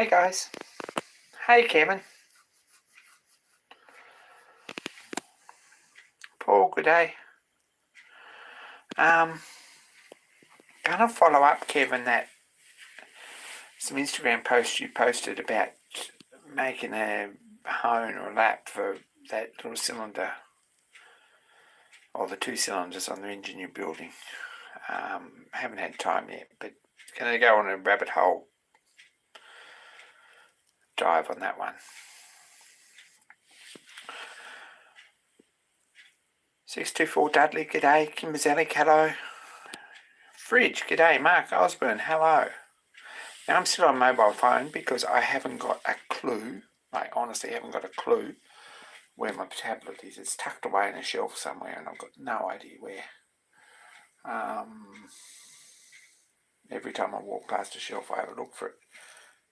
Hey guys. Hey Kevin. Paul, good day. Gonna follow up, Kevin, that some Instagram posts you posted about making a hone or lap for that little cylinder, or the two cylinders on the engine you're building. Haven't had time yet, but gonna go on a rabbit hole dive on that one. 624 Dudley, g'day. Kim Mazzelli, hello. Fridge, g'day. Mark Osborne, hello. Now I'm still on mobile phone because I haven't got a clue. I honestly haven't got a clue where my tablet is. It's tucked away in a shelf somewhere and I've got no idea where. Every time I walk past a shelf I have a look for it.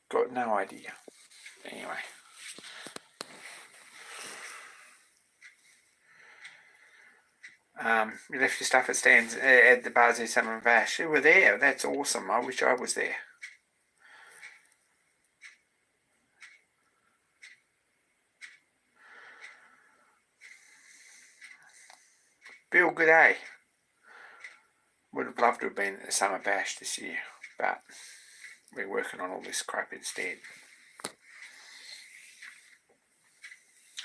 Got no idea. Anyway. You left your stuff at stands at the Bazi Summer Vash. You were there. That's awesome. I wish I was there. Bill, good day. Would have loved to have been at the Summer Bash this year, but we're working on all this crap instead.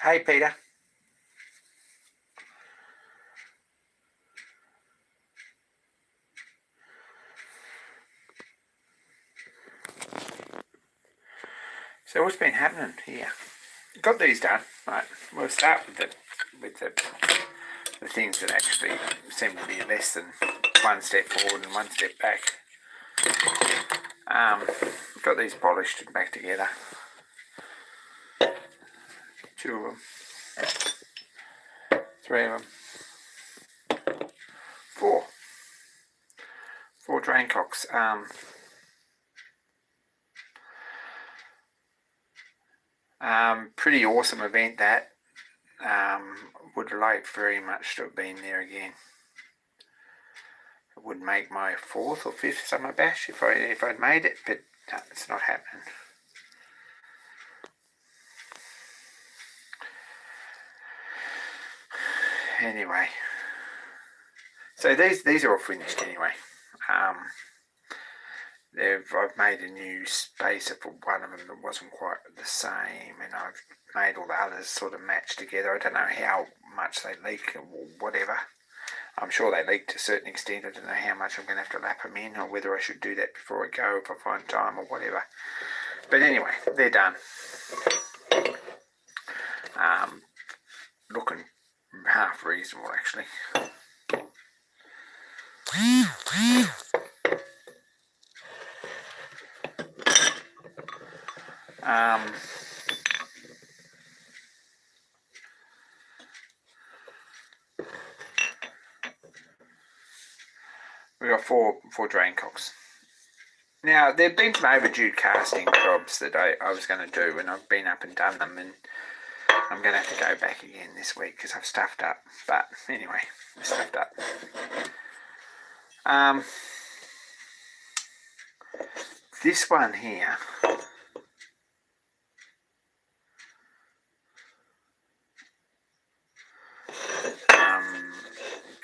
Hey, Peter. So what's been happening here? Got these done. Right, we'll start with the things that actually seem to be less than one step forward and one step back. Got these polished and back together. 2 of them, 3 of them, 4 drain cocks. Pretty awesome event that. Would like very much to have been there again. It would make my 4th or 5th summer bash if I'd made it, but no, it's not happening. Anyway, so these are all finished anyway. I've made a new spacer for one of them that wasn't quite the same, and I've made all the others sort of match together. I don't know how much they leak or whatever. I'm sure they leak to a certain extent. I don't know how much I'm going to have to lap them in, or whether I should do that before I go if I find time or whatever. But anyway, they're done. Looking half reasonable actually. We've got four drain cocks. Now, there have been some overdue casting jobs that I was going to do, and I've been up and done them, and I'm going to have to go back again this week because I've stuffed up. But anyway, I stuffed up. This one here,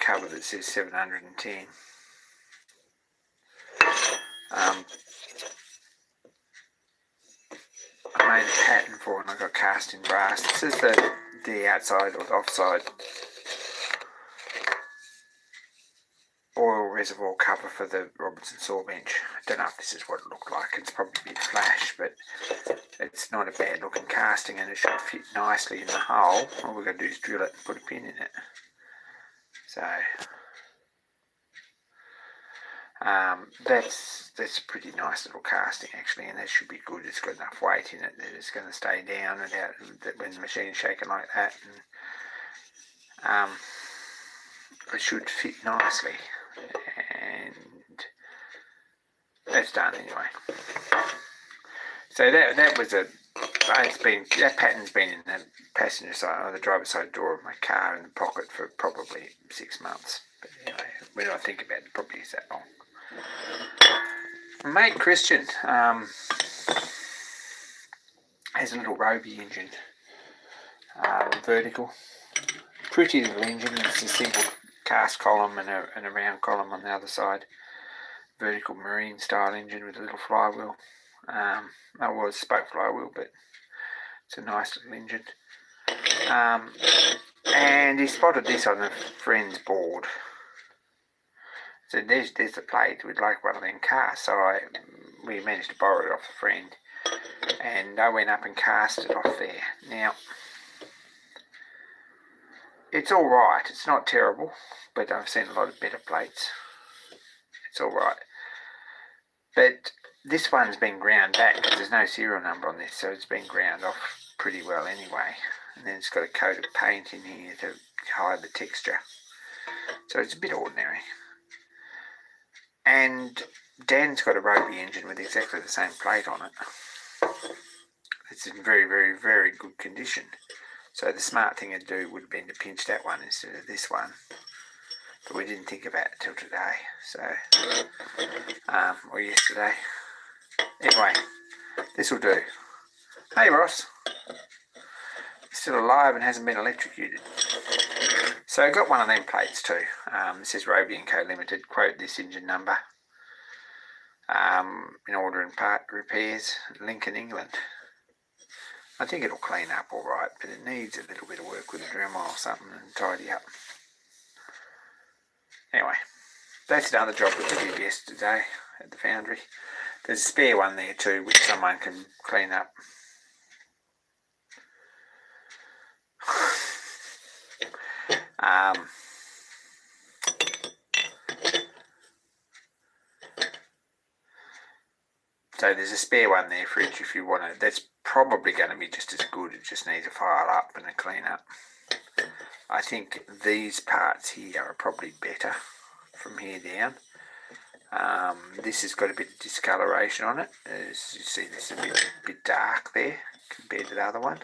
cover that says 710. I made a pattern for it and I got cast in brass. This is the outside or the offside oil reservoir cover for the Robinson saw bench. I don't know if this is what it looked like. It's probably a bit flash, but it's not a bad looking casting and it should fit nicely in the hole. All we're going to do is drill it and put a pin in it. So that's a pretty nice little casting actually, and that should be good. It's got enough weight in it that it's going to stay down and out when the machine's shaking like that, and it should fit nicely, and that's done anyway. So that was that pattern's been in the passenger side or the driver's side door of my car in the pocket for probably 6 months. But anyway, when I think about it, probably is that long. Mate Christian, has a little Roby engine, vertical. Pretty little engine. It's a single cast column and a round column on the other side. Vertical marine style engine with a little flywheel. That was spoke flywheel, but it's a nice little engine. And he spotted this on a friend's board. So there's the plate. We'd like one of them casts. So we managed to borrow it off a friend, and I went up and cast it off there. Now, it's all right. It's not terrible, but I've seen a lot of better plates. It's all right. But this one's been ground back because there's no serial number on this, so it's been ground off pretty well anyway. And then it's got a coat of paint in here to hide the texture. So it's a bit ordinary. And Dan's got a Roby engine with exactly the same plate on it. It's in very, very, very good condition. So the smart thing to do would have been to pinch that one instead of this one. But we didn't think about it till today. So, or yesterday. Anyway, this will do. Hey Ross. He's still alive and hasn't been electrocuted. So I got one of them plates too. This is Roby & Co Limited. Quote this engine number. In order and part repairs, Lincoln, England. I think it'll clean up all right, but it needs a little bit of work with a Dremel or something and tidy up. Anyway, that's another job that we did yesterday at the foundry. There's a spare one there too, which someone can clean up. So there's a spare one there for each if you want it. That's probably going to be just as good. It just needs a file up and a clean up. I think these parts here are probably better from here down. This has got a bit of discoloration on it. As you see, this is a bit dark there compared to the other one.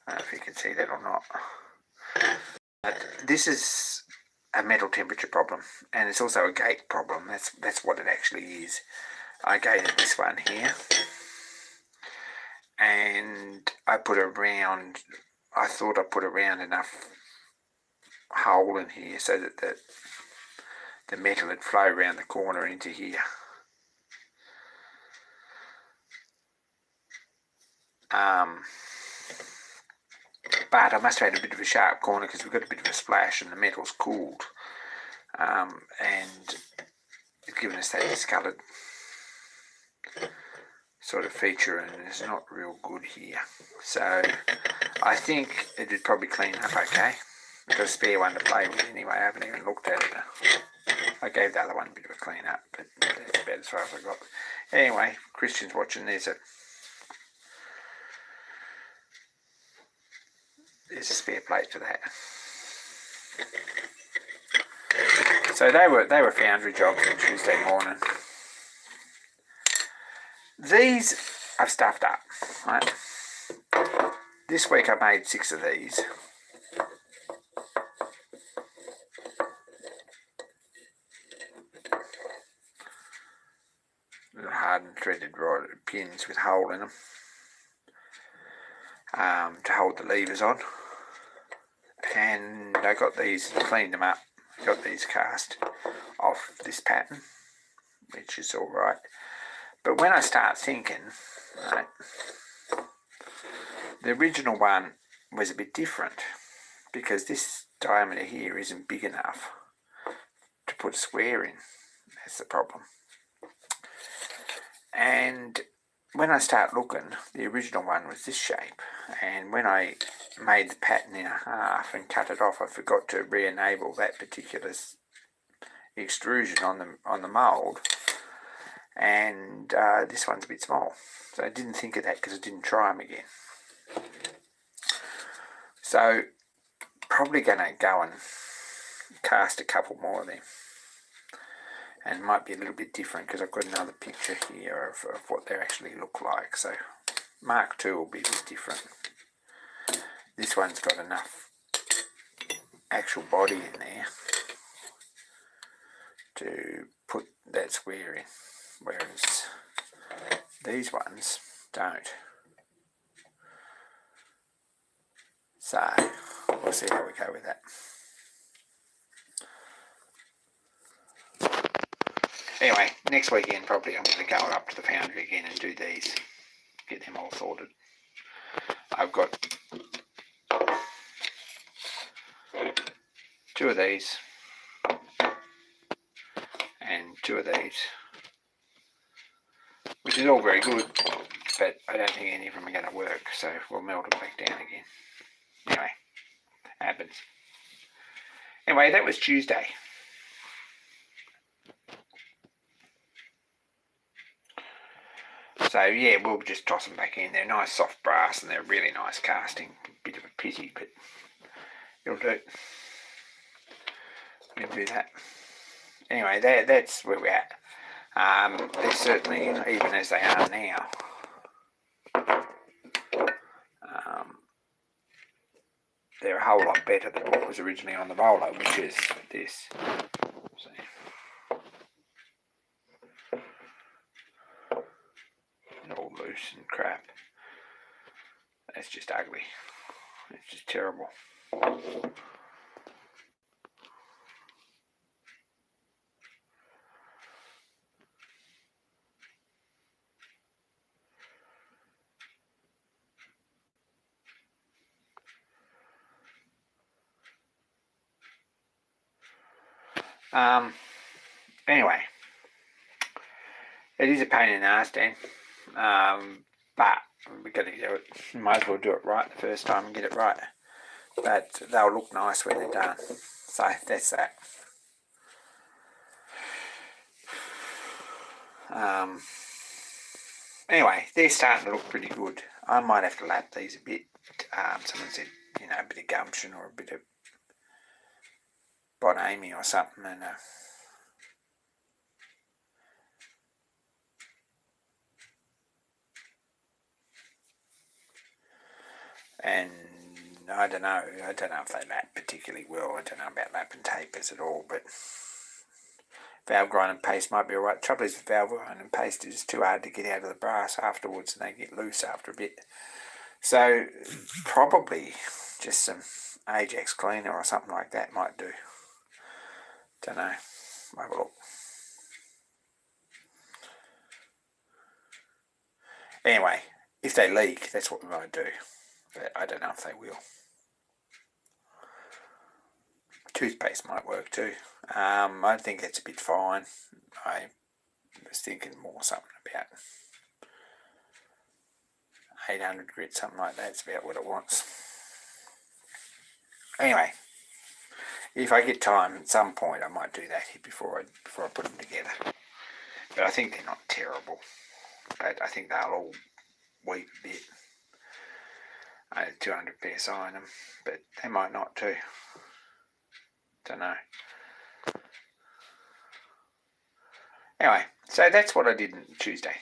I don't know if you can see that or not. But this is a metal temperature problem, and it's also a gate problem. That's what it actually is. I gated this one here, and I thought I put around enough hole in here so that the metal would flow around the corner into here. But I must have had a bit of a sharp corner because we've got a bit of a splash and the metal's cooled, and it's given us that discoloured sort of feature, and it's not real good here. So I think it would probably clean up okay. I've got a spare one to play with anyway. I haven't even looked at it. I gave the other one a bit of a clean up, but that's about as far as I got. Anyway, Christian's watching. There's a spare plate for that. So they were foundry jobs on Tuesday morning. These I've stuffed up, right? This week I made 6 of these. Little hardened threaded rod pins with a hole in them to hold the levers on. And I got these, cleaned them up, got these cast off this pattern, which is all right. But when I start thinking, right, the original one was a bit different because this diameter here isn't big enough to put a square in. That's the problem. And when I start looking, the original one was this shape, and when I made the pattern in half and cut it off, I forgot to re-enable that particular extrusion on the mould, and this one's a bit small. So I didn't think of that because I didn't try them again. So probably going to go and cast a couple more of them. And it might be a little bit different because I've got another picture here of what they actually look like. So Mark II will be a bit different. This one's got enough actual body in there to put that square in, whereas these ones don't. So we'll see how we go with that. Anyway, next weekend probably I'm going to go up to the foundry again and do these, get them all sorted. I've got 2 of these and 2 of these, which is all very good, but I don't think any of them are going to work, so we'll melt them back down again. Anyway, happens. Anyway, that was Tuesday. So yeah, we'll just toss them back in. They're nice soft brass and they're really nice casting. Bit of a pity, but it'll do. We'll do that. Anyway, that's where we're at. They're certainly, even as they are now, they're a whole lot better than what was originally on the roller, which is this. See? All loose and crap. That's just ugly. It's just terrible. Anyway, it is a pain in the ass, Dan. But we've got to do it. Might as well do it right the first time and get it right. But they'll look nice when they're done. So that's that. Anyway, they're starting to look pretty good. I might have to lap these a bit. Someone said, a bit of gumption or a bit of Bonamy or something, and I don't know if they lap particularly well. I don't know about lap and tapers at all, but valve grind and paste might be alright. Trouble is with valve grind and paste is too hard to get out of the brass afterwards, and they get loose after a bit. So probably just some Ajax cleaner or something like that might do. Don't know. Have a look. Anyway, if they leak, that's what we might do. But I don't know if they will. Toothpaste might work too. I think that's a bit fine. I was thinking more something about 800 grit, something like that. It's about what it wants. Anyway, if I get time at some point, I might do that before I put them together. But I think they're not terrible. But I think they'll all weep a bit. I had 200 psi in them, but they might not too. Don't know. Anyway, so that's what I did on Tuesday.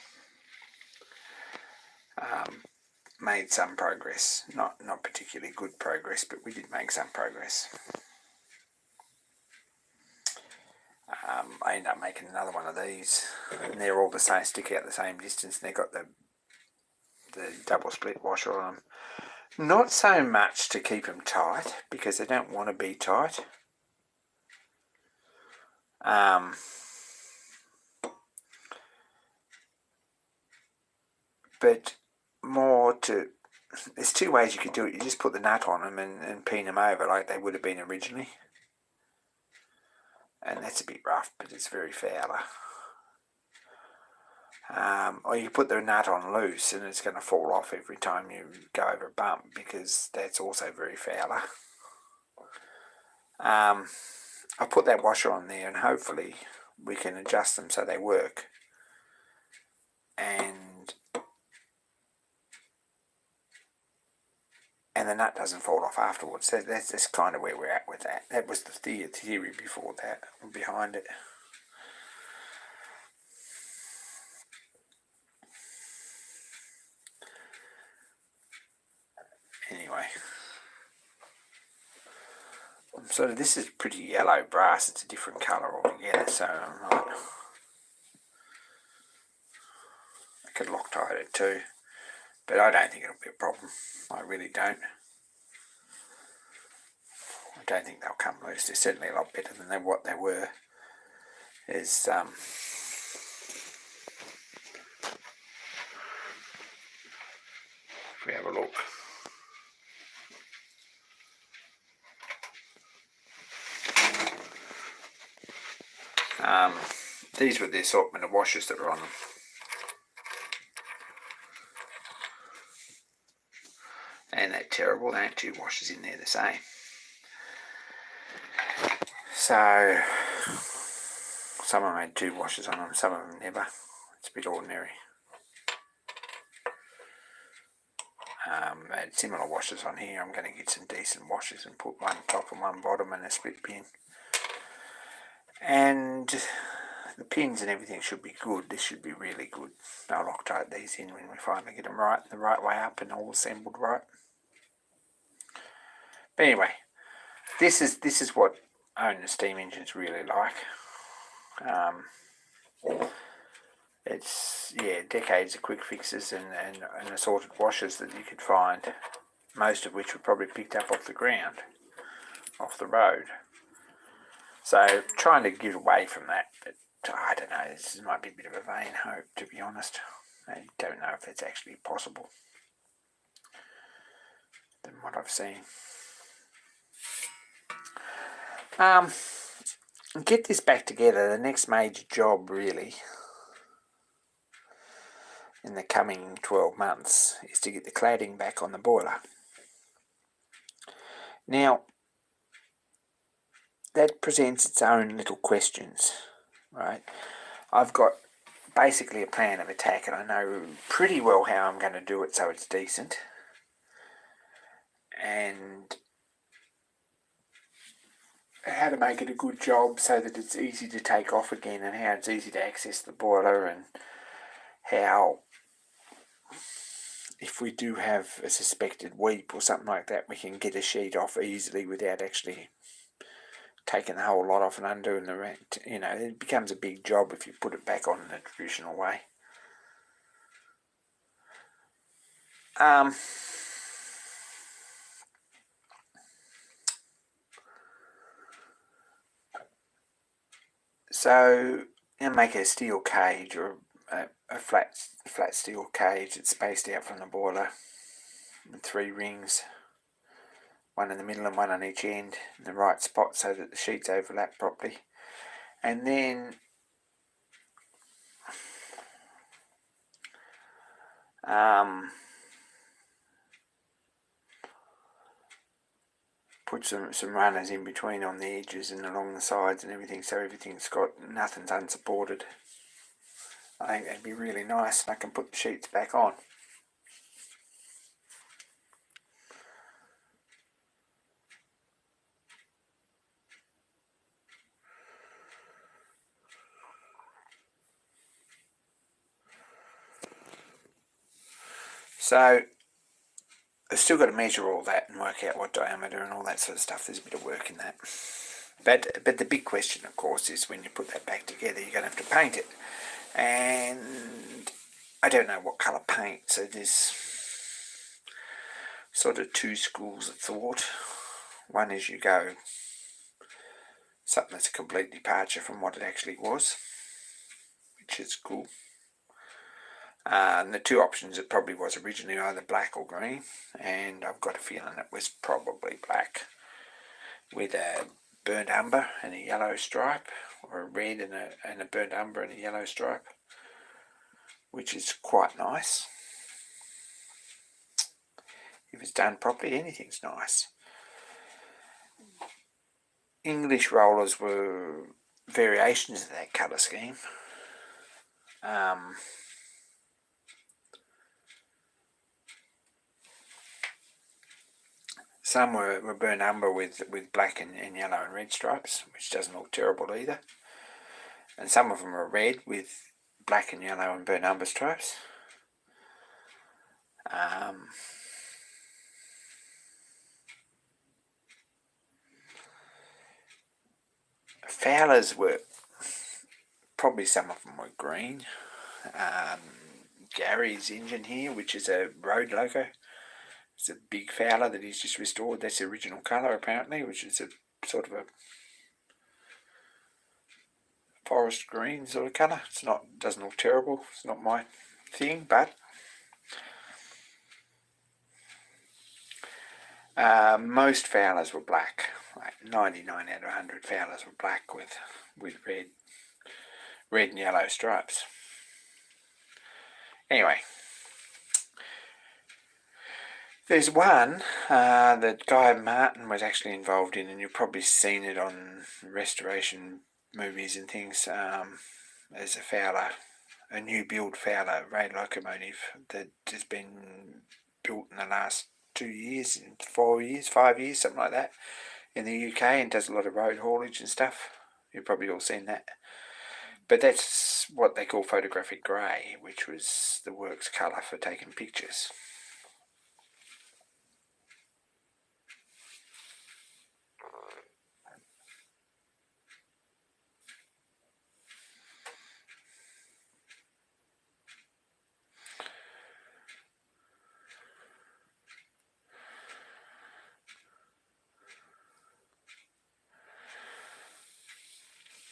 Made some progress. Not particularly good progress, but we did make some progress. I ended up making another one of these, and they're all the same, stick out the same distance, and they've got the double split washer on them. Not so much to keep them tight, because they don't want to be tight. But more to, there's 2 ways you could do it. You just put the nut on them and peen them over like they would have been originally. And that's a bit rough, but it's very fouler. Or you put the nut on loose and it's going to fall off every time you go over a bump, because that's also very fouler. I'll put that washer on there and hopefully we can adjust them so they work. And the nut doesn't fall off afterwards. So that's kind of where we're at with that. That was the theory before that, behind it. Anyway. So this is pretty yellow brass. It's a different colour altogether, so I could Loctite it too. But I don't think it'll be a problem. I really don't. don't think they'll come loose. They're certainly a lot better than what they were. If we have a look. These were the assortment of washers that were on them. And they're terrible. There ain't two washers in there the same. So some of them had two washers on them, some of them never. It's a bit ordinary. I had similar washers on here. I'm going to get some decent washers and put one top and one bottom and a split pin. And the pins and everything should be good. This should be really good. I'll Loctite these in when we finally get them right, the right way up and all assembled right. But anyway, this is what owning a steam engine's really like. It's decades of quick fixes and assorted washers that you could find, most of which were probably picked up off the ground, off the road. So trying to get away from that, but I don't know, this might be a bit of a vain hope, to be honest. I don't know if it's actually possible than what I've seen. Get this back together. The next major job really in the coming 12 months is to get the cladding back on the boiler. Now, that presents its own little questions, right? I've got basically a plan of attack and I know pretty well how I'm going to do it so it's decent. And how to make it a good job so that it's easy to take off again and how it's easy to access the boiler and how, if we do have a suspected weep or something like that, we can get a sheet off easily without actually taking the whole lot off and undoing the rent. You know, it becomes a big job if you put it back on in the traditional way. So, make a steel cage or a flat steel cage that's spaced out from the boiler with 3 rings, one in the middle and one on each end in the right spot so that the sheets overlap properly. And then put some runners in between on the edges and along the sides and everything, so nothing's unsupported. I think that'd be really nice, and I can put the sheets back on. So I've still got to measure all that and work out what diameter and all that sort of stuff. There's a bit of work in that. But the big question, of course, is when you put that back together, you're going to have to paint it. And I don't know what colour paint, so there's sort of 2 schools of thought. One is you go something that's a complete departure from what it actually was, which is cool. And the 2 options, it probably was originally either black or green, and I've got a feeling it was probably black with a burnt umber and a yellow stripe, or a red and a burnt umber and a yellow stripe, which is quite nice. If it's done properly, anything's nice. English rollers were variations of that colour scheme. Some were burnt umber with black and yellow and red stripes, which doesn't look terrible either. And some of them were red with black and yellow and burnt umber stripes. Fowlers were, probably some of them were green. Gary's engine here, which is a road loco, It's a big Fowler that he's just restored. That's the original colour apparently, which is a sort of a forest green sort of colour. It's not, doesn't look terrible. It's not my thing, but most Fowlers were black. Like 99 out of 100 Fowlers were black with red and yellow stripes. Anyway, there's one that Guy Martin was actually involved in, and you've probably seen it on restoration movies and things, as a Fowler, a new build Fowler rail locomotive that has been built in the last 2 years, 4 years, 5 years, something like that, in the UK, and does a lot of road haulage and stuff. You've probably all seen that. But that's what they call photographic grey, which was the works colour for taking pictures.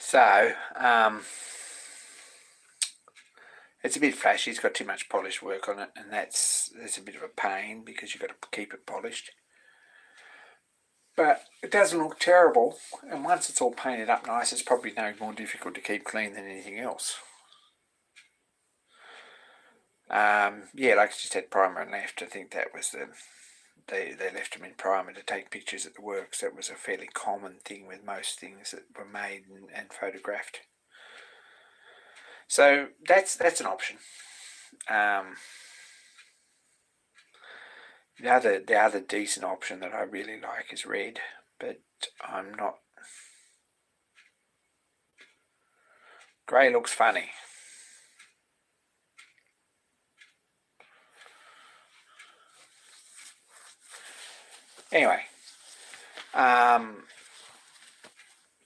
So, it's a bit flashy. It's got too much polished work on it, and that's a bit of a pain because you've got to keep it polished. But it doesn't look terrible, and once it's all painted up nice, it's probably no more difficult to keep clean than anything else. Yeah, like I just had primer and left. I think that was they left them in primer to take pictures at the works. That was a fairly common thing with most things that were made and photographed. So that's an option. The other decent option that I really like is red, but I'm not. Grey looks funny. Anyway,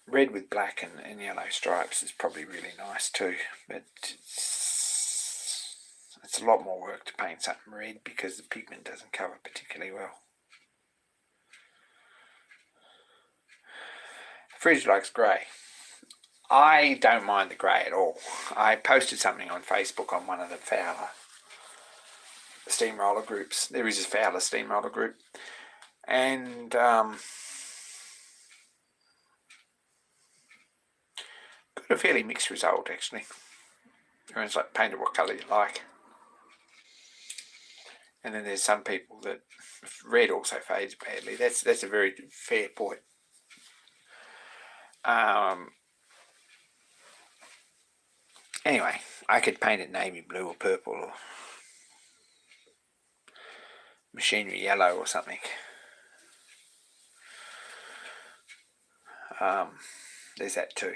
red with black and yellow stripes is probably really nice too, but it's a lot more work to paint something red because the pigment doesn't cover particularly well. Fridge likes grey. I don't mind the grey at all. I posted something on Facebook on one of the Fowler steamroller groups. There is a Fowler steamroller group, and got a fairly mixed result actually. Everyone's like, paint it what colour you like. And then there's some people that red also fades badly. That's a very fair point. Anyway, I could paint it navy blue or purple or machinery yellow or something. There's that too.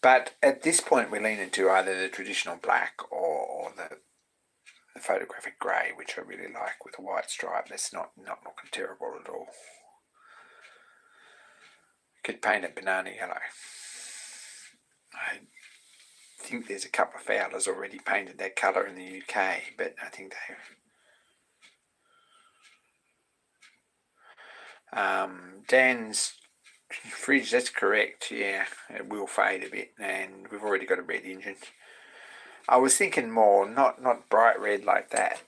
But at this point we lean into either the traditional black or the photographic grey, which I really like, with a white stripe. That's not looking terrible at all. Could paint it banana yellow. I think there's a couple of Fowlers already painted that colour in the UK, but I think Dan's fridge, that's correct, yeah, it will fade a bit, and we've already got a red engine. I was thinking more, not bright red like that,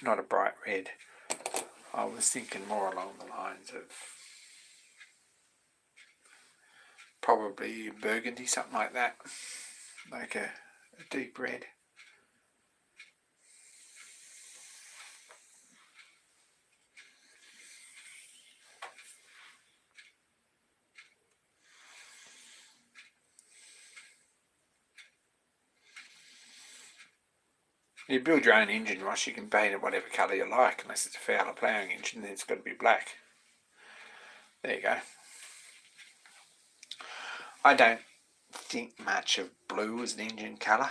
not a bright red. I was thinking more along the lines of probably burgundy, something like that, like a deep red. You build your own engine, Ross, you can paint it whatever colour you like, unless it's a Fowler ploughing engine, then it's got to be black. There you go. I don't think much of blue as an engine colour.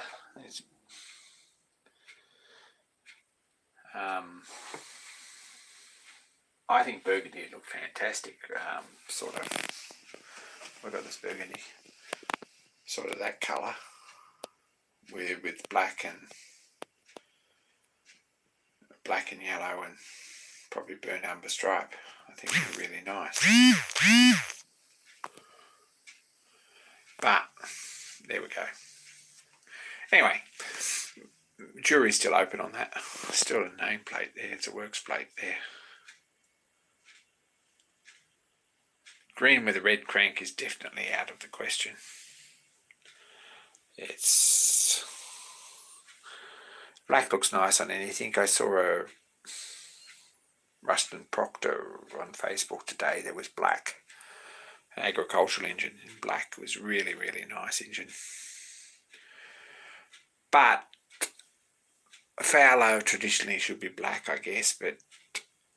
I think burgundy would look fantastic. Sort of, we've got this burgundy, sort of that colour with black and black and yellow and probably burnt umber stripe. I think they're really nice. But there we go. Anyway, jury's still open on that. Still a nameplate there. It's a works plate there. Green with a red crank is definitely out of the question. It's black looks nice on anything. I saw a Ruston Proctor on Facebook today. There was black. An agricultural engine in black. It was really, really nice engine. But a Fowler traditionally should be black, I guess, but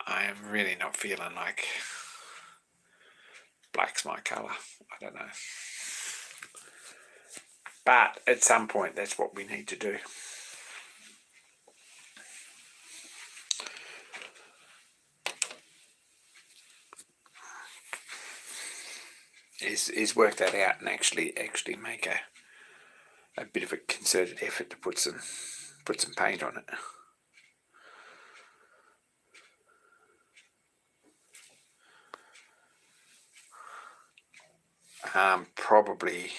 I am really not feeling like black's my colour. I don't know. But at some point, that's what we need to do. Is work that out and actually make a bit of a concerted effort to put some paint on it. Probably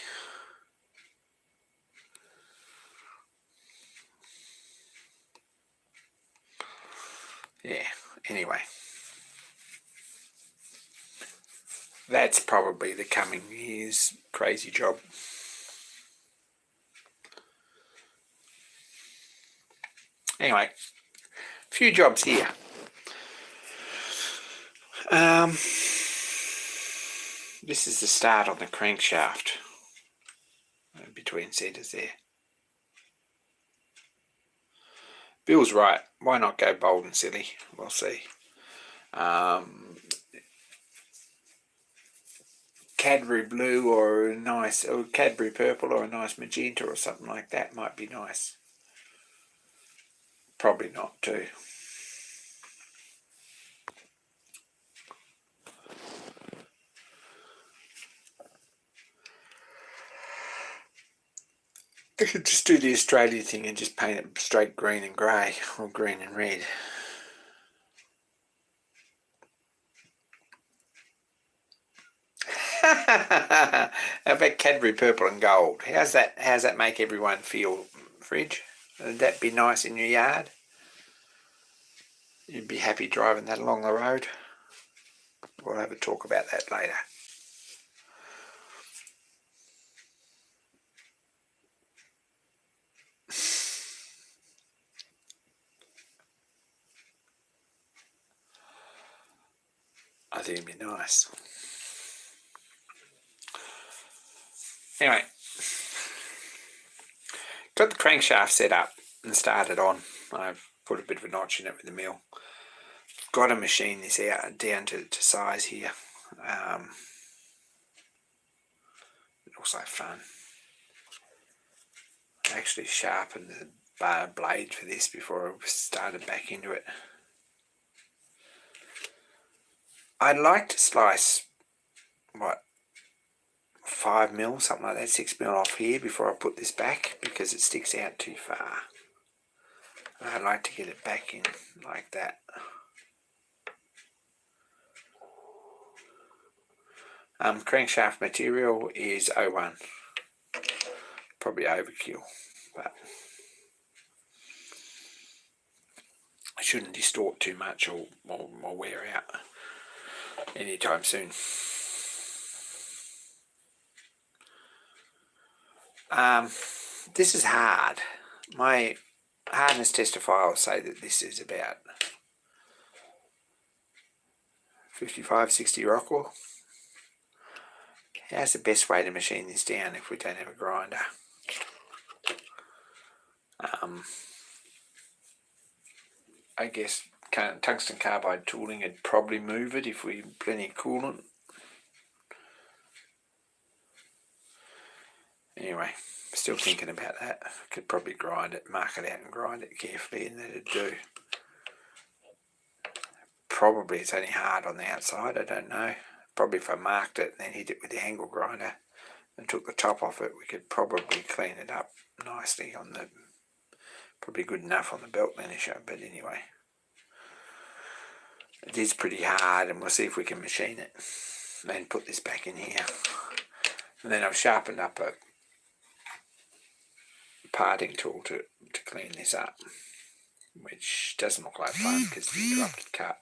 yeah. Anyway, that's probably the coming year's crazy job. Anyway, a few jobs here. This is the start on the crankshaft between centres there. Bill's right. Why not go bold and silly? We'll see. Cadbury blue or a nice, or Cadbury purple or a nice magenta or something like that might be nice. Probably not too. They could just do the Australia thing and just paint it straight green and grey or green and red. How about Cadbury purple and gold? How's that make everyone feel, Fridge? Would that be nice in your yard? You'd be happy driving that along the road? We'll have a talk about that later. I think it'd be nice. Anyway, got the crankshaft set up and started on. I've put a bit of a notch in it with the mill. Got to machine this out down to size here. Also fun. I actually sharpened the blade for this before I started back into it. I'd like to slice, 5 mil, something like that, 6 mil off here before I put this back because it sticks out too far. I'd like to get it back in like that. Crankshaft material is 01. Probably overkill, but I shouldn't distort too much or wear out anytime soon. This is hard. My hardness tester files say that this is about 55, 60 Rockwell. How's the best way to machine this down if we don't have a grinder? I guess tungsten carbide tooling would probably move it if we plenty of coolant. Anyway, still thinking about that. Could probably grind it, mark it out and grind it carefully, and that'd do. Probably it's only hard on the outside, I don't know. Probably if I marked it and then hit it with the angle grinder and took the top off it, we could probably clean it up nicely on the, probably good enough on the belt finisher, but anyway. It is pretty hard, and we'll see if we can machine it and put this back in here. And then I've sharpened up a parting tool to clean this up, which doesn't look like fun because of the interrupted cut.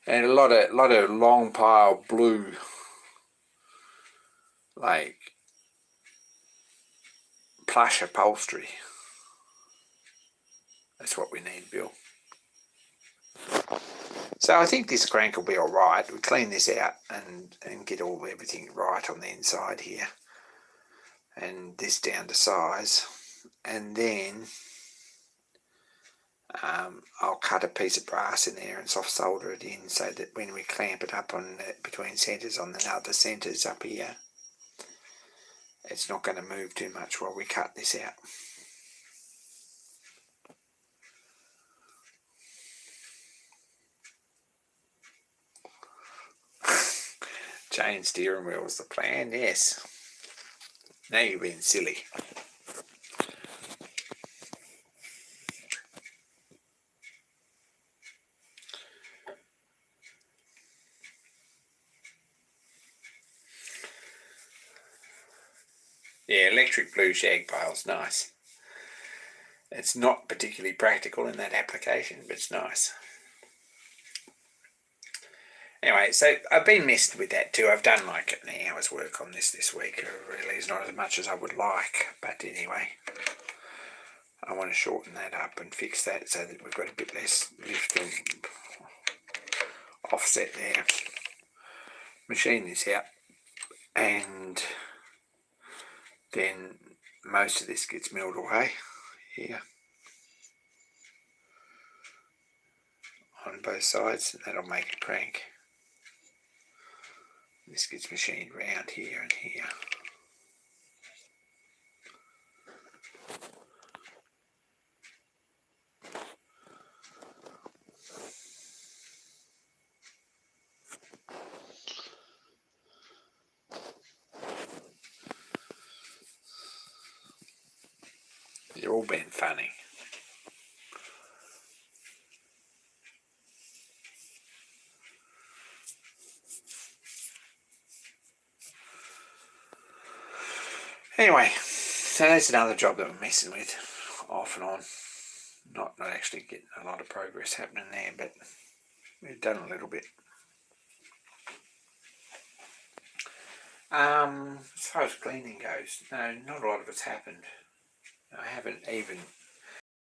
And a lot of long pile blue, like plush upholstery. That's what we need, Bill. So I think this crank will be alright. We clean this out and get everything right on the inside here. And this down to size. And then I'll cut a piece of brass in there and soft solder it in so that when we clamp it up on between centres on the other centres up here, it's not going to move too much while we cut this out. Chain steering wheel was the plan, yes. Now you're being silly. Yeah, electric blue shag pile's nice. It's not particularly practical in that application, but it's nice. Anyway, so I've been missed with that too. I've done like an hour's work on this week. It really is not as much as I would like, but anyway, I want to shorten that up and fix that so that we've got a bit less lift and offset there. Machine this out, and then most of this gets milled away here on both sides, and that'll make a crank. This gets machined round here and here. They've all been funny. Anyway, so that's another job that we're messing with off and on. Not actually getting a lot of progress happening there, but we've done a little bit. As far as cleaning goes, no, not a lot of it's happened. I haven't even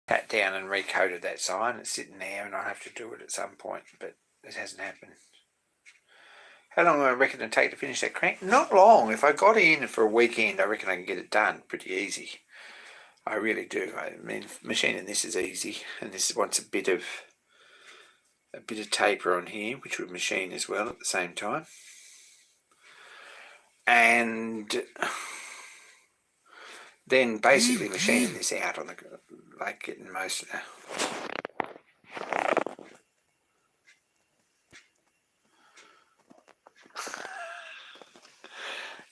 sat down and recoated that sign. It's sitting there and I'll have to do it at some point, but it hasn't happened. How long do I reckon it'd take to finish that crank? Not long. If I got in for a weekend, I reckon I can get it done pretty easy. I really do. I mean, machining this is easy, and this wants a bit of taper on here, which would machine as well at the same time. And then basically machining this out on the, like getting most of that.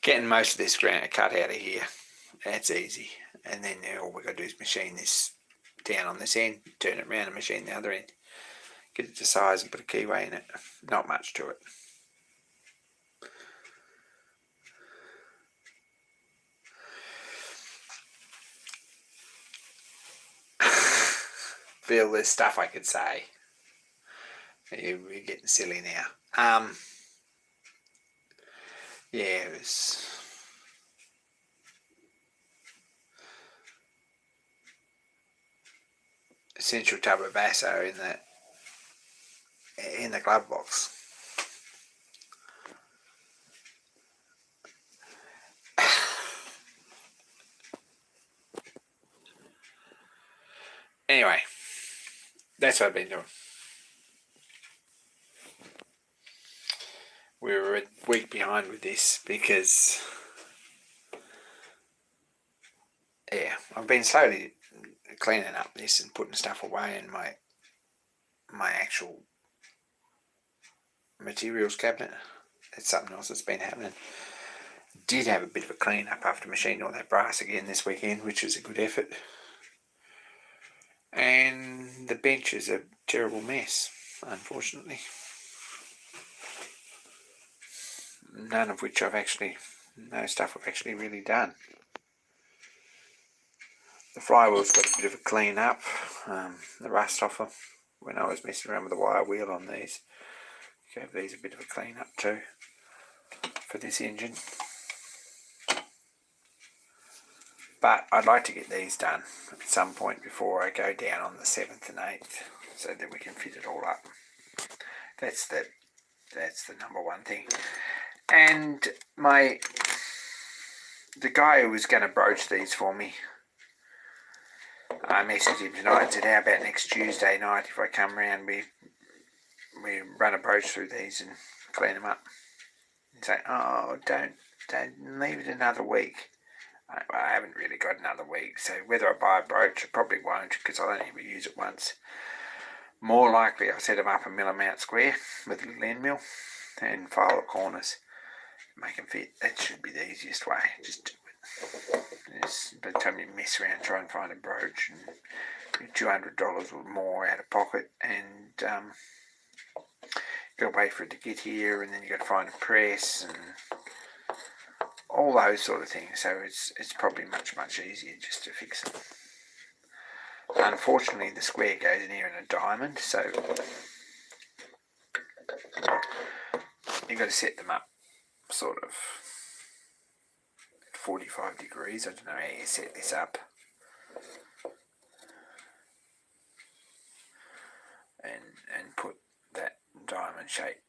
Getting most of this ground cut out of here. That's easy. And then all we've got to do is machine this down on this end, turn it around and machine the other end. Get it to size and put a keyway in it. Not much to it. Feel there's stuff I could say. We're getting silly now. Yeah, it was essential tub of basso in the glove box. Anyway, that's what I've been doing. We were a week behind with this because, yeah, I've been slowly cleaning up this and putting stuff away in my actual materials cabinet. it's something else that's been happening. Did have a bit of a clean up after machining all that brass again this weekend, which was a good effort. And the bench is a terrible mess, unfortunately. None of which no stuff I've actually really done. The flywheel's got a bit of a clean up, the rust off them when I was messing around with the wire wheel on these. Gave these a bit of a clean up too for this engine. But I'd like to get these done at some point before I go down on the 7th and 8th so that we can fit it all up. That's the number one thing. And the guy who was going to broach these for me, I messaged him tonight and said, how about next Tuesday night if I come round, we run a broach through these and clean them up. And say, oh, don't leave it another week. I haven't really got another week, so whether I buy a broach, I probably won't because I'll only ever use it once. More likely I'll set them up and mill them out square with a little end mill and file the corners, make them fit. That should be the easiest way. Just do it. By the time you mess around, try and find a broach and $200 or more out of pocket, and you've got to wait for it to get here, and then you've got to find a press and all those sort of things. So it's probably much easier just to fix it. Unfortunately, the square goes in here in a diamond, so you've got to set them up sort of 45 degrees. I don't know how you set this up. And put that diamond shape.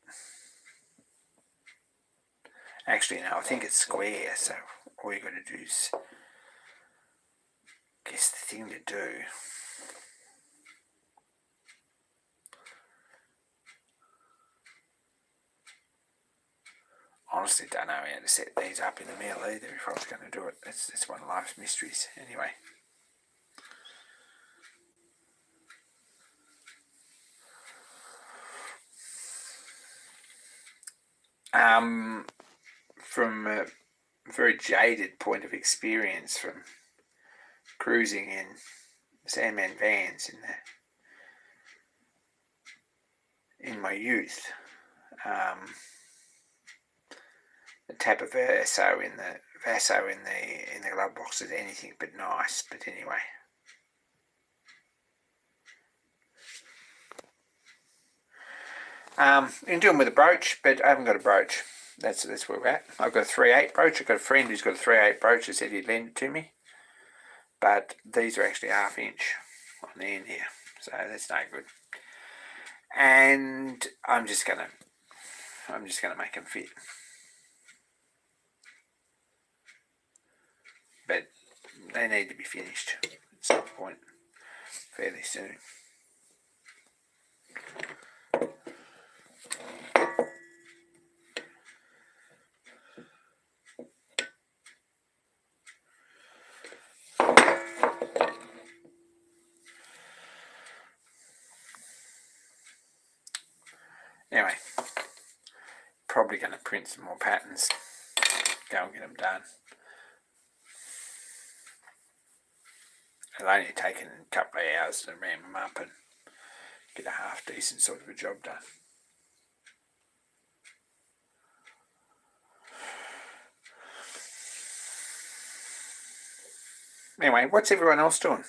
Actually, no, I think it's square, so all you've got to do is, I guess the thing to do, honestly don't know how to set these up in the mill either if I was going to do it. It's one of life's mysteries. Anyway. From a very jaded point of experience from cruising in Sandman vans in my youth, the tap of Vaso in the glove box is anything but nice. But anyway. In doing with a broach, but I haven't got a broach. That's where we're at. I've got a 3/8 broach. I've got a friend who's got a 3/8 broach that said he'd lend it to me. But these are actually 1/2 inch on the end here. So that's no good. And I'm just gonna make them fit. But they need to be finished at some point fairly soon. Anyway, probably going to print some more patterns, go and get them done. It'll only taken a couple of hours to ram them up and get a half decent sort of a job done. Anyway, what's everyone else doing?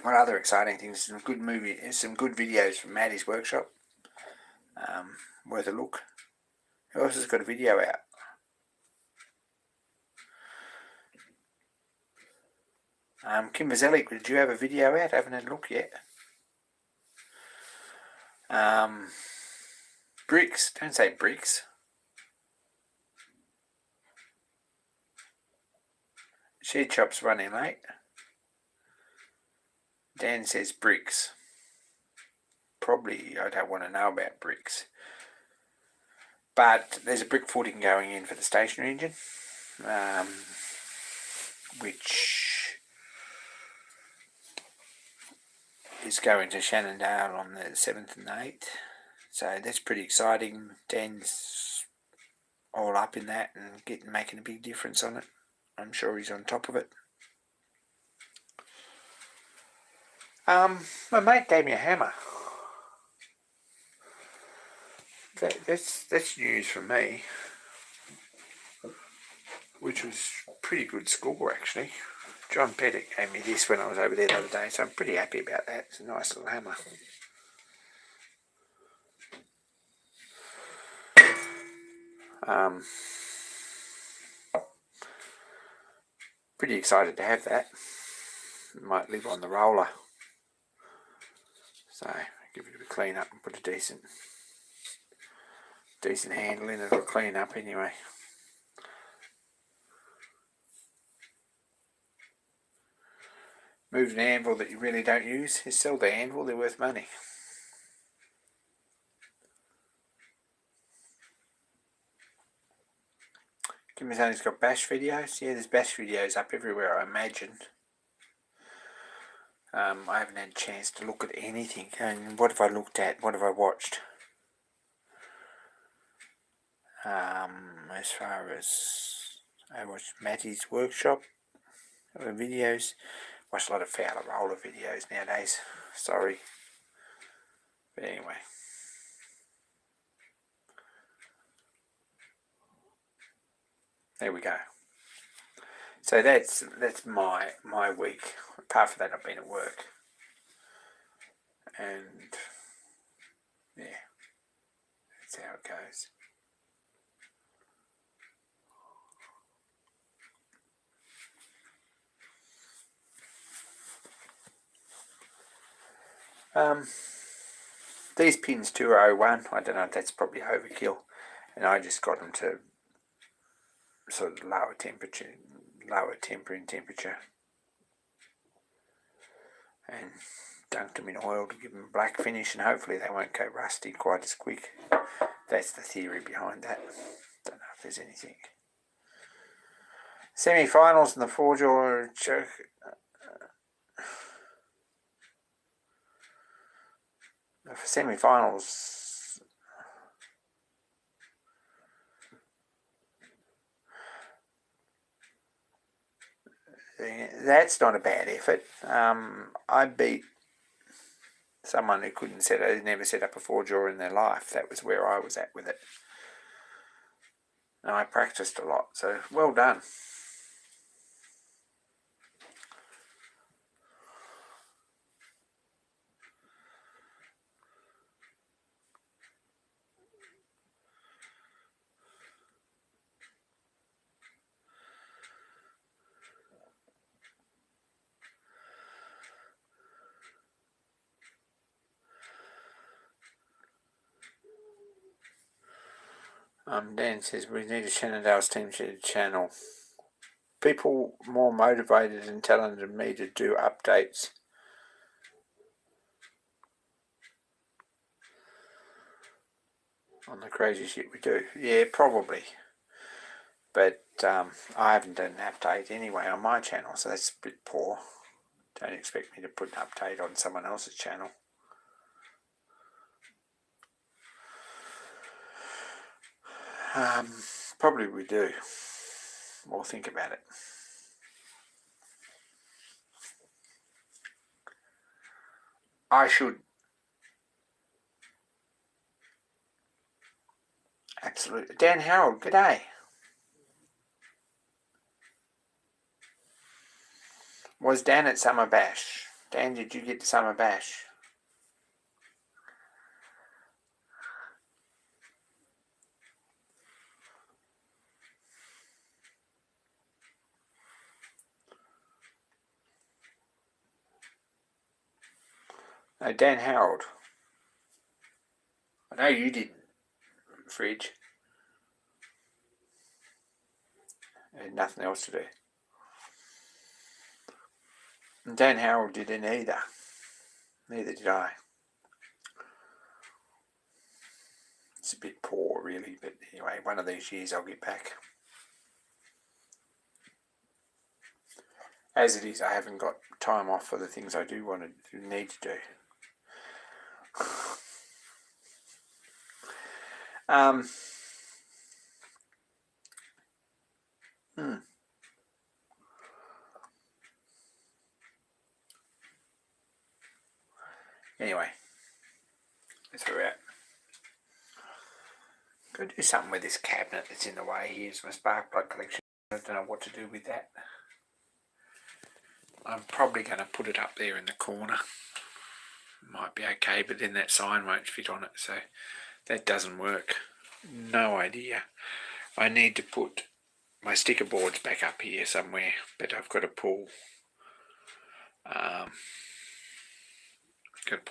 What other exciting things? Some good videos from Maddie's workshop. Worth a look. Who else has got a video out? Kim Vazelik, did you have a video out? I haven't had a look yet. Bricks, don't say bricks. Shed shop's running late. Dan says bricks. Probably I don't want to know about bricks. But there's a brick footing going in for the stationary engine, which is going to Shannondale on the 7th and 8th. So that's pretty exciting. Dan's all up in that and making a big difference on it. I'm sure he's on top of it. My mate gave me a hammer. That's news for me, which was pretty good score actually. John Pettit gave me this when I was over there the other day, so I'm pretty happy about that. It's a nice little hammer. Pretty excited to have that. It might live on the roller. So give it a clean up and put a decent handle in it. It'll clean up anyway. Move an anvil that you really don't use. You sell the anvil, they're worth money. Kim has got bash videos. Yeah, there's bash videos up everywhere, I imagine. I haven't had a chance to look at anything. And what have I looked at? What have I watched? As far as I watched Matty's workshop videos. Watch a lot of Fowler roller videos nowadays. Sorry. But anyway. There we go. So that's my week. Apart from that, I've been at work. And yeah, that's how it goes. These pins 201, I don't know if that's probably overkill, and I just got them to sort of lower tempering temperature, and dunked them in oil to give them a black finish, and hopefully they won't go rusty quite as quick. That's the theory behind that. Don't know if there's anything. Semi-finals in the four-jaw choke. For semi-finals, that's not a bad effort. I beat someone who never set up a four-jaw in their life. That was where I was at with it. And I practiced a lot, so well done. Dan says we need a Shenandoah's team channel. People more motivated and talented than me to do updates. On the crazy shit we do. Yeah, probably. But I haven't done an update anyway on my channel, so that's a bit poor. Don't expect me to put an update on someone else's channel. Probably we do. We'll think about it. I should. Absolutely. Dan Harold, g'day. Was Dan at Summer Bash? Dan, did you get to Summer Bash? No, Dan Harold. I know you didn't, Fridge. I had nothing else to do. And Dan Harold didn't either. Neither did I. It's a bit poor, really, but anyway, one of these years I'll get back. As it is, I haven't got time off for the things I do need to do. Um, Anyway, that's where we're at. Go do something with this cabinet that's in the way. Here's my spark plug collection. I don't know what to do with that. I'm probably going to put it up there in the corner. Might be okay, but then that sign won't fit on it, so that doesn't work. No idea. I need to put my sticker boards back up here somewhere, but I've got to pull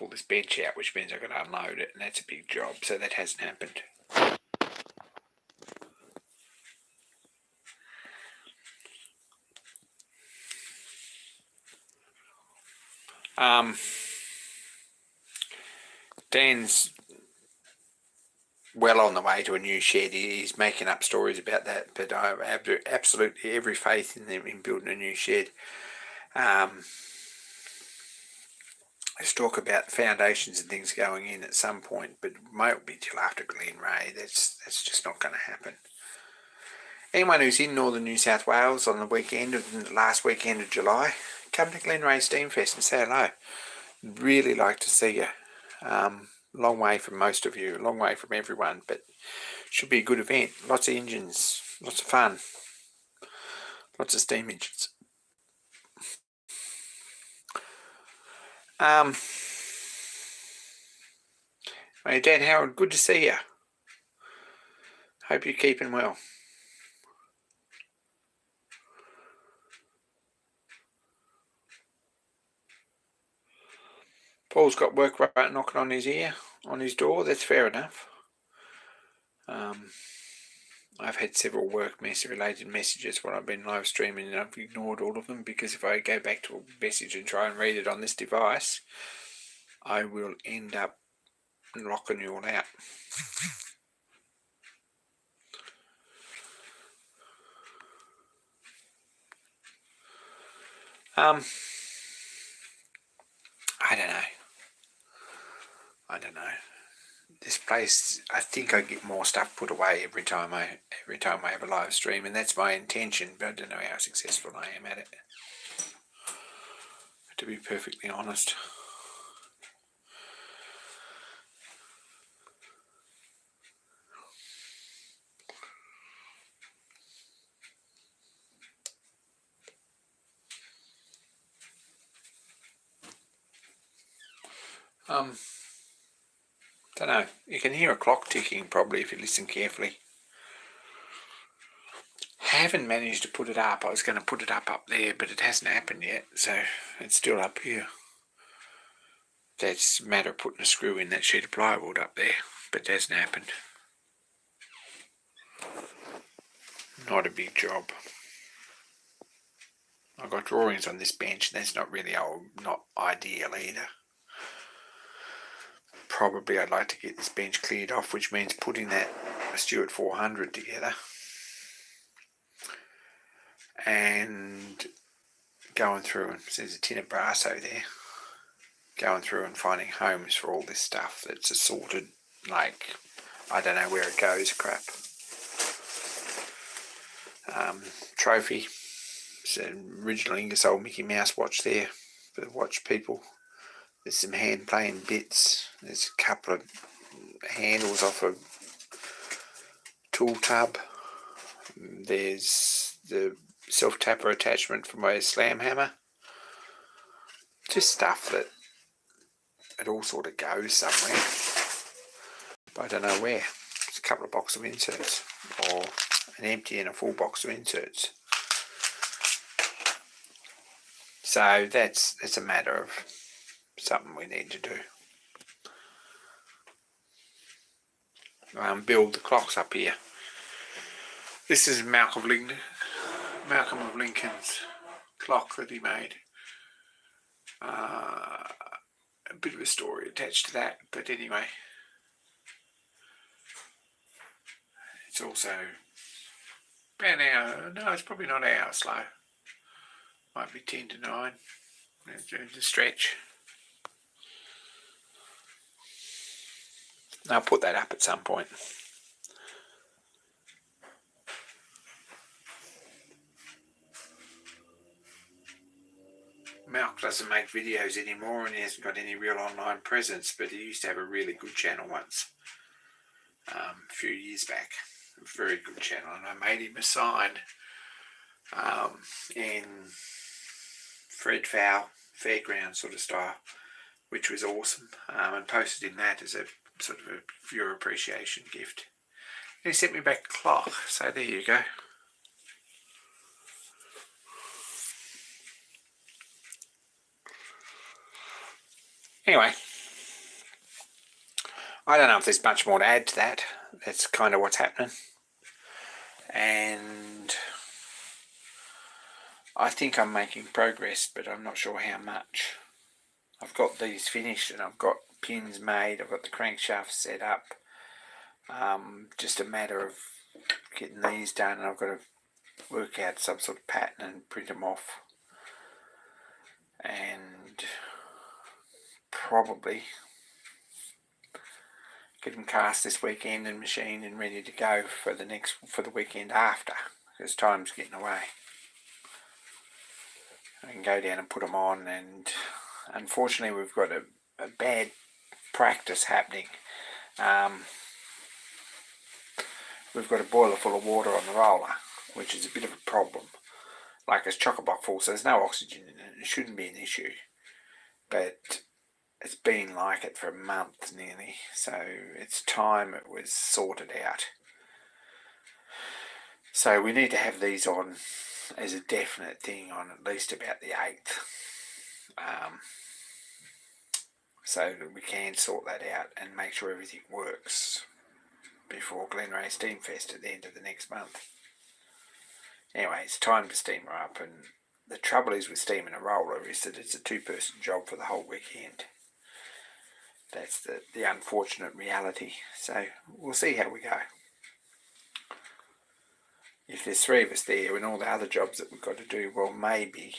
this bench out, which means I've got to unload it, and that's a big job, so that hasn't happened. Dan's well on the way to a new shed. He's making up stories about that, but I have absolutely every faith in them in building a new shed. Let's talk about foundations and things going in at some point, but it won't be till after Glen Ray. That's just not going to happen. Anyone who's in northern New South Wales on the last weekend of July, come to Glen Ray Steamfest and say hello. Really like to see you. Long way from most of you, a long way from everyone, but should be a good event. Lots of engines, lots of fun, lots of steam engines. Hey Dan Howard, good to see you. Hope you're keeping well. Paul's got work right knocking on his door. That's fair enough. I've had several work-related messages when I've been live streaming, and I've ignored all of them because if I go back to a message and try and read it on this device, I will end up locking you all out. I don't know. This place, I think I get more stuff put away every time I have a live stream, and that's my intention, but I don't know how successful I am at it, to be perfectly honest. Don't know. You can hear a clock ticking probably if you listen carefully. Haven't managed to put it up. I was going to put it up there, but it hasn't happened yet, so it's still up here. That's a matter of putting a screw in that sheet of plywood up there, but it hasn't happened. Not a big job. I've got drawings on this bench, and that's not really not ideal either. Probably I'd like to get this bench cleared off, which means putting that Stewart 400 together and going through, and there's a tin of Brasso there, going through and finding homes for all this stuff that's assorted, like, I don't know where it goes, crap. Trophy. It's an original Ingersoll Mickey Mouse watch there for the watch people. There's some hand playing bits. There's a couple of handles off a tool tub. There's the self-tapper attachment for my slam hammer. Just stuff that it all sort of goes somewhere, but I don't know where. It's a couple of boxes of inserts, or an empty and a full box of inserts. So that's a matter of something we need to do. Build the clocks up here. This is Malcolm of Lincoln's clock that he made. A bit of a story attached to that, but anyway. It's also about an hour. No, it's probably not an hour slow. Might be 10 to 9. It's a stretch. I'll put that up at some point. Malk doesn't make videos anymore and he hasn't got any real online presence, but he used to have a really good channel once, a few years back. A very good channel, and I made him a sign in Fred Fowl, fairground sort of style, which was awesome, and posted him that as a sort of a viewer appreciation gift. And he sent me back a clock, so there you go. Anyway, I don't know if there's much more to add to that. That's kind of what's happening. And I think I'm making progress, but I'm not sure how much. I've got these finished and I've got pins made. I've got the crankshaft set up. Just a matter of getting these done, and I've got to work out some sort of pattern and print them off. And probably get them cast this weekend and machined and ready to go for the weekend after, because time's getting away. I can go down and put them on, and unfortunately we've got a bad practice happening. We've got a boiler full of water on the roller, which is a bit of a problem. Like it's chock-a-block full, so there's no oxygen in it. It shouldn't be an issue, but it's been like it for a month nearly, so it's time it was sorted out. So we need to have these on as a definite thing on at least about the 8th, so that we can sort that out and make sure everything works before Glenray Steamfest at the end of the next month. Anyway, it's time to steam her up, and the trouble is with steaming a roller is that it's a 2-person job for the whole weekend. That's the unfortunate reality. So we'll see how we go. If there's 3 of us there and all the other jobs that we've got to do, well, maybe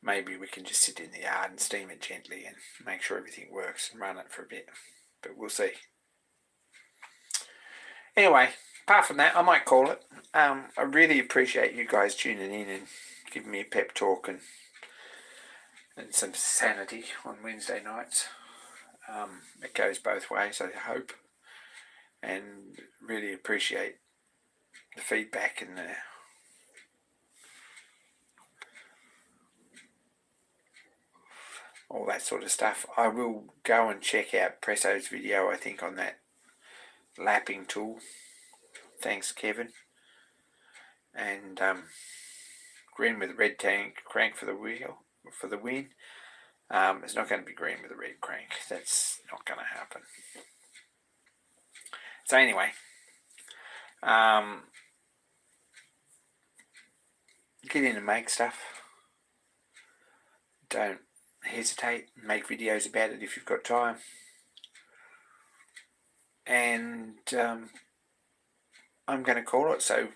we can just sit in the yard and steam it gently and make sure everything works and run it for a bit. But we'll see. Anyway, apart from that, I might call it. I really appreciate you guys tuning in and giving me a pep talk and some sanity on Wednesday nights. It goes both ways, I hope, and really appreciate the feedback and all that sort of stuff. I will go and check out Presso's video, I think, on that lapping tool. Thanks, Kevin. And green with a red crank for the win. It's not going to be green with a red crank. That's not going to happen. So anyway, get in and make stuff. Don't hesitate. Make videos about it if you've got time. And I'm going to call it. So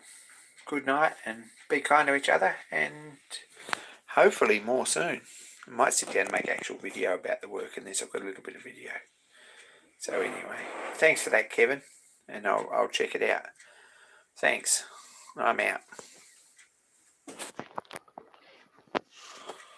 good night and be kind to each other, and hopefully more soon. I might sit down and make an actual video about the work in this. I've got a little bit of video. So anyway, thanks for that, Kevin, and I'll check it out. Thanks. I'm out.